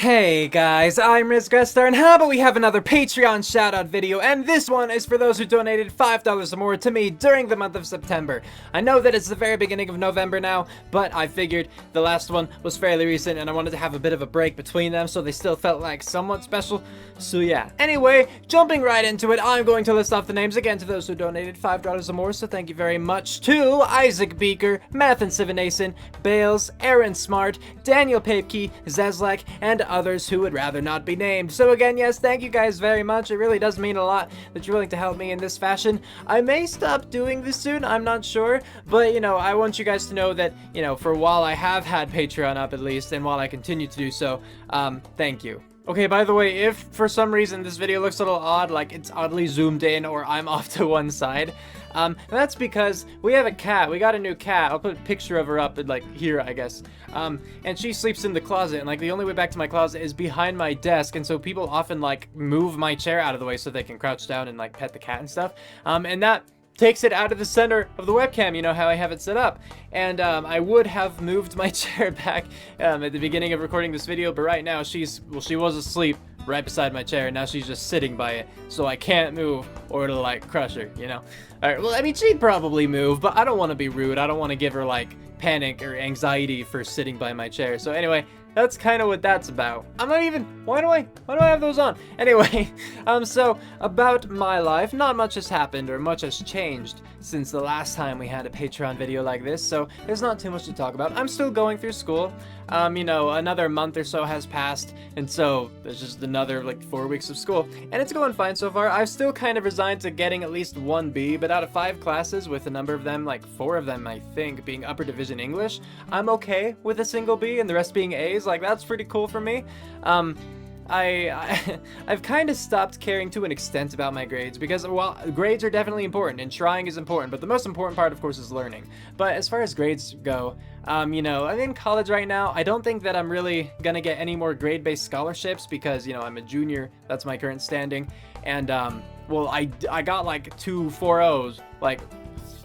Hey guys, I'm Grestar, and how about we have another Patreon shoutout video, and this one is for those who donated $5 or more to me during the month of September. I know that it's the very beginning of November now, but I figured the last one was fairly recent and I wanted to have a bit of a break between them so they still felt like somewhat special, so yeah. Anyway, jumping right into it, I'm going to list off the names again to those who donated $5 or more, so thank you very much to Issak Beeker, Mathan Sivanesan, Bailz, Arron Smart, Daniel Papke, Xezlec, and others who would rather not be named. So again, yes, thank you guys very much. It really does mean a lot that you're willing to help me in this fashion. I may stop doing this soon, I'm not sure, but you know, I want you guys to know that, you know, for a while I have had Patreon up at least, and while I continue to do so, thank you. Okay, by the way, if for some reason this video looks a little odd, like it's oddly zoomed in or I'm off to one side, that's because we have a cat. We got a new cat. I'll put a picture of her up in, like, here, I guess. And she sleeps in the closet, and like the only way back to my closet is behind my desk, and so people often like move my chair out of the way so they can crouch down and like pet the cat and stuff. And that takes it out of the center of the webcam, you know how I have it set up. And I would have moved my chair back at the beginning of recording this video, but right now she was asleep right beside my chair, and now she's just sitting by it, so I can't move or it'll like crush her, you know? Alright, well, I mean, she'd probably move, but I don't want to be rude. I don't want to give her like panic or anxiety for sitting by my chair. So anyway, that's kind of what that's about. I'm not even, why do I have those on? Anyway, so about my life, not much has happened or much has changed since the last time we had a Patreon video like this, so there's not too much to talk about. I'm still going through school. You know, another month or so has passed, and so there's just another like 4 weeks of school, and it's going fine so far. I've still kind of resigned to getting at least one B, but out of 5 classes, with a number of them, like 4 of them I think, being upper division English, I'm okay with a single B and the rest being A's. Like, that's pretty cool for me. I've kind of stopped caring to an extent about my grades because, while grades are definitely important and trying is important, but the most important part, of course, is learning. But as far as grades go, you know, I'm in college right now. I don't think that I'm really gonna get any more grade-based scholarships because, you know, I'm a junior. That's my current standing. And, well, I got like 2 4.0s, like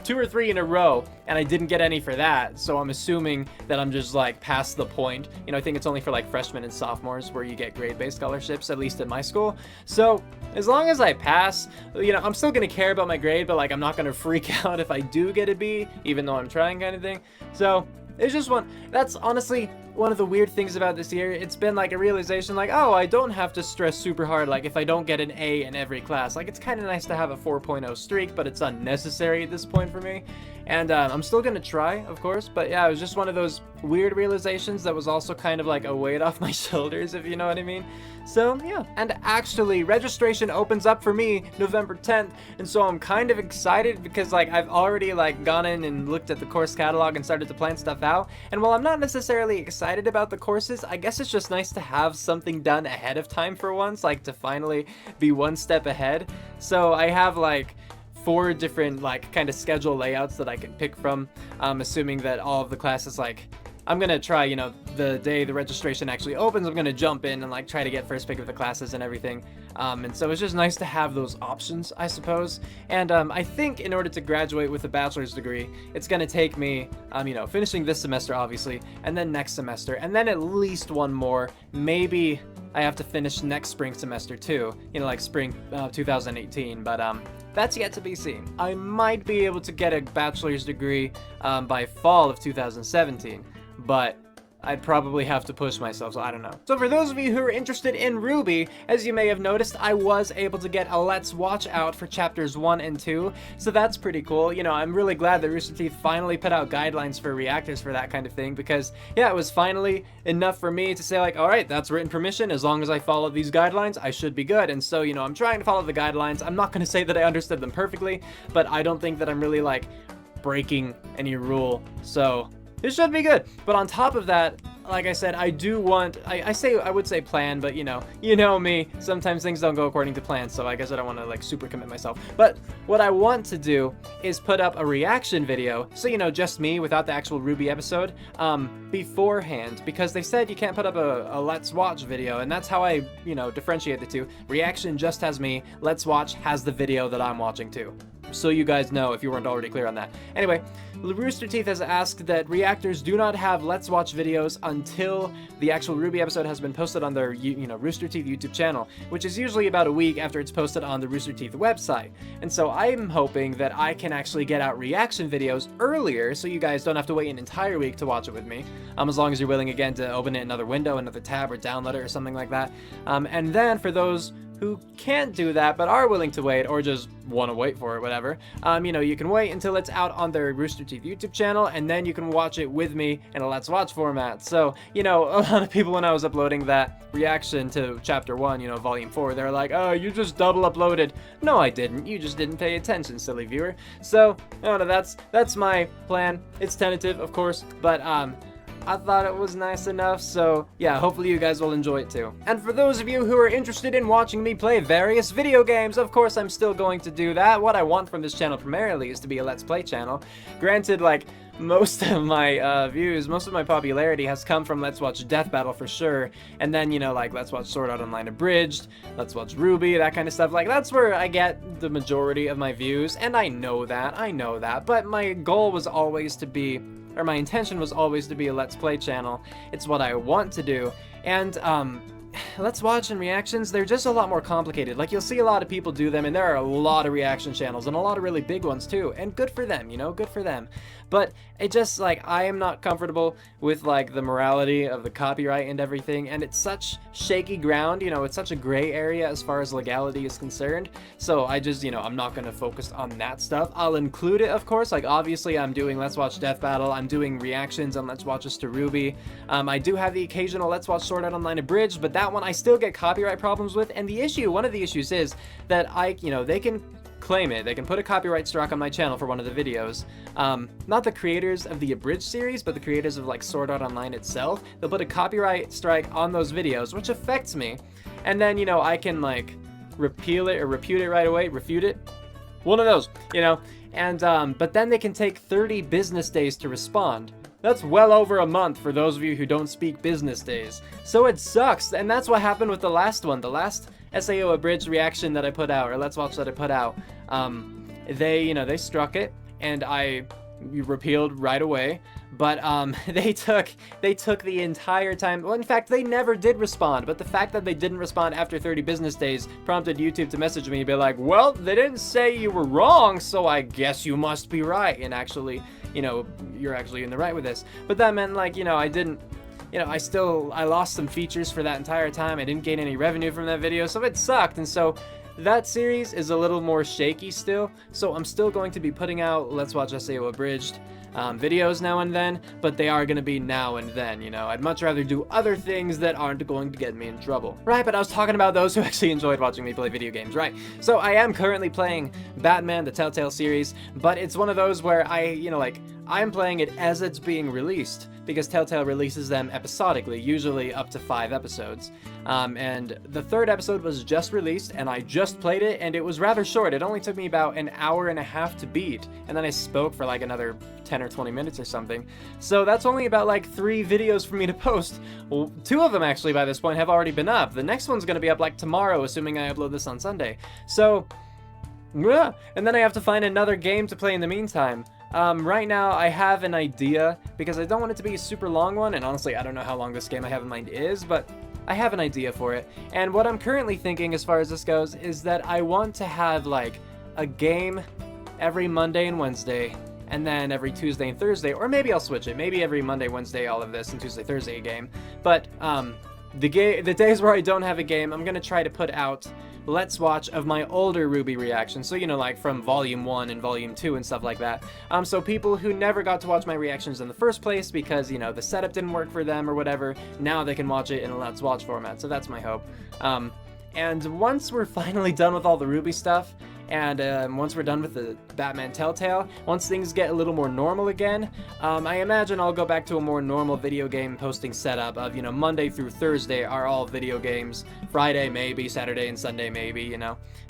2 or 3 in a row, and I didn't get any for that, so I'm assuming that I'm just like past the point. You know, I think it's only for like freshmen and sophomores where you get grade-based scholarships, at least at my school. So as long as I pass, you know, I'm still gonna care about my grade, but like I'm not gonna freak out if I do get a B, even though I'm trying, kind of thing. So it's just that's honestly one of the weird things about this year. It's been like a realization, like, oh, I don't have to stress super hard, like if I don't get an A in every class. Like, it's kind of nice to have a 4.0 streak, but it's unnecessary at this point for me. And I'm still gonna try, of course, but yeah, it was just one of those weird realizations that was also kind of like a weight off my shoulders, if you know what I mean. So yeah, and actually registration opens up for me November 10th, and so I'm kind of excited because like I've already like gone in and looked at the course catalog and started to plan stuff out. And while I'm not necessarily excited about the courses, I guess it's just nice to have something done ahead of time for once, like to finally be one step ahead. So I have like 4 different like kind of schedule layouts that I can pick from, assuming that all of the classes, like, I'm gonna try, you know, the day the registration actually opens, I'm gonna jump in and like try to get first pick of the classes and everything. And so it's just nice to have those options, I suppose. And I think in order to graduate with a bachelor's degree, it's gonna take me, you know, finishing this semester obviously, and then next semester, and then at least one more. Maybe I have to finish next spring semester too, you know, like spring 2018, but that's yet to be seen. I might be able to get a bachelor's degree by fall of 2017, but I'd probably have to push myself, so I don't know. So for those of you who are interested in Ruby, as you may have noticed, I was able to get a Let's Watch out for chapters 1 and 2, so that's pretty cool. You know, I'm really glad that Rooster Teeth finally put out guidelines for reactors for that kind of thing, because yeah, it was finally enough for me to say like, alright, that's written permission, as long as I follow these guidelines, I should be good. And so, you know, I'm trying to follow the guidelines. I'm not gonna say that I understood them perfectly, but I don't think that I'm really like breaking any rule, so it should be good. But on top of that, like I said, I do want, I would say plan, but you know me, sometimes things don't go according to plan, so I guess I don't want to like super commit myself. But what I want to do is put up a reaction video, so you know, just me without the actual Ruby episode, beforehand, because they said you can't put up a Let's Watch video, and that's how I, you know, differentiate the two. Reaction just has me, Let's Watch has the video that I'm watching too. so you guys know if you weren't already clear on that. Anyway, Rooster Teeth has asked that reactors do not have Let's Watch videos until the actual RWBY episode has been posted on their, Rooster Teeth YouTube channel, which is usually about a week after it's posted on the Rooster Teeth website. And so I'm hoping that I can actually get out reaction videos earlier, so you guys don't have to wait an entire week to watch it with me, as long as you're willing again to open it in another window, another tab, or download it or something like that. And then for those who can't do that but are willing to wait, or just want to wait for it, whatever, you can wait until it's out on their Rooster Teeth YouTube channel, and then you can watch it with me in a Let's Watch format. So, a lot of people, when I was uploading that reaction to Chapter 1, Volume 4, they're like, oh, you just double uploaded. No, I didn't. You just didn't pay attention, silly viewer. So, that's my plan. It's tentative, of course, but, I thought it was nice enough, so yeah, hopefully you guys will enjoy it too. And for those of you who are interested in watching me play various video games, of course I'm still going to do that. What I want from this channel primarily is to be a Let's Play channel. Granted, most of my views, most of my popularity has come from Let's Watch Death Battle for sure, and then, Let's Watch Sword Art Online Abridged, Let's Watch RWBY, that kind of stuff. That's where I get the majority of my views, and I know that, but my goal was always to be, or my intention was always to be a Let's Play channel. It's what I want to do, and Let's Watch and reactions, they're just a lot more complicated. You'll see a lot of people do them, and there are a lot of reaction channels, and a lot of really big ones too, and good for them, good for them. But it just, I am not comfortable with, the morality of the copyright and everything, and it's such shaky ground, it's such a gray area as far as legality is concerned, so I just, I'm not gonna focus on that stuff. I'll include it, of course, obviously I'm doing Let's Watch Death Battle, I'm doing reactions on Let's Watches to RWBY, I do have the occasional Let's Watch Sword Art Online Abridged, but that one I still get copyright problems with, and one of the issues is that they can claim it. They can put a copyright strike on my channel for one of the videos. Not the creators of the Abridged series, but the creators of Sword Art Online itself. They'll put a copyright strike on those videos, which affects me. And then, I can repeal it or refute it right away, refute it. One of those, and but then they can take 30 business days to respond. That's well over a month for those of you who don't speak business days. So it sucks, and that's what happened with the last one. The last SAO Abridged reaction that I put out, or Let's Watch that I put out, they struck it, and I repealed right away, but they took the entire time. Well, in fact, they never did respond, but the fact that they didn't respond after 30 business days prompted YouTube to message me and be like, well, they didn't say you were wrong, so I guess you must be right, and actually, you're actually in the right with this. But that meant, I didn't, I lost some features for that entire time. I didn't gain any revenue from that video, so it sucked. And so that series is a little more shaky still, so I'm still going to be putting out Let's Watch SAO Abridged videos now and then, but they are going to be now and then, I'd much rather do other things that aren't going to get me in trouble. Right, but I was talking about those who actually enjoyed watching me play video games, right? So I am currently playing Batman, the Telltale series, but it's one of those where I'm playing it as it's being released, because Telltale releases them episodically, usually up to 5 episodes. And the 3rd episode was just released, and I just played it, and it was rather short. It only took me about an hour and a half to beat, and then I spoke for another 10 or 20 minutes or something. So that's only about 3 videos for me to post. Well, 2 of them actually by this point have already been up. The next one's gonna be up tomorrow, assuming I upload this on Sunday. So, and then I have to find another game to play in the meantime. Right now I have an idea, because I don't want it to be a super long one, and honestly I don't know how long this game I have in mind is, but I have an idea for it. And what I'm currently thinking as far as this goes is that I want to have a game every Monday and Wednesday, and then every Tuesday and Thursday, or maybe I'll switch it. Maybe every Monday, Wednesday, all of this, and Tuesday, Thursday a game. But the days where I don't have a game, I'm gonna try to put out Let's Watch of my older RWBY reactions, so from Volume 1 and Volume 2 and stuff like that. So people who never got to watch my reactions in the first place because, the setup didn't work for them or whatever, now they can watch it in a Let's Watch format, so that's my hope. And once we're finally done with all the RWBY stuff, and once we're done with the Batman Telltale, once things get a little more normal again, I imagine I'll go back to a more normal video game posting setup of, Monday through Thursday are all video games, Friday maybe, Saturday and Sunday maybe,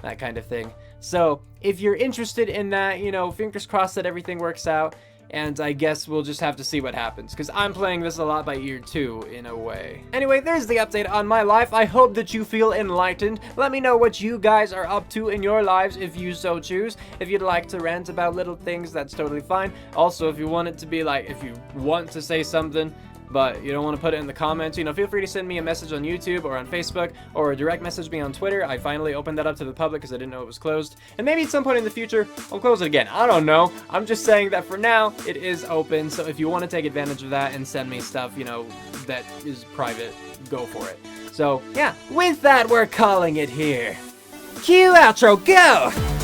that kind of thing. So if you're interested in that, fingers crossed that everything works out, and I guess we'll just have to see what happens, because I'm playing this a lot by ear too, in a way. Anyway, there's the update on my life. I hope that you feel enlightened. Let me know what you guys are up to in your lives if you so choose. If you'd like to rant about little things, that's totally fine. Also, if you want it to be like, if you want to say something, but you don't want to put it in the comments, you know, feel free to send me a message on YouTube or on Facebook, or direct message me on Twitter. I finally opened that up to the public because I didn't know it was closed. And maybe at some point in the future, I'll close it again. I don't know. I'm just saying that for now, it is open. So if you want to take advantage of that and send me stuff, you know, that is private, go for it. So, yeah, with that, we're calling it here. Cue outro, go!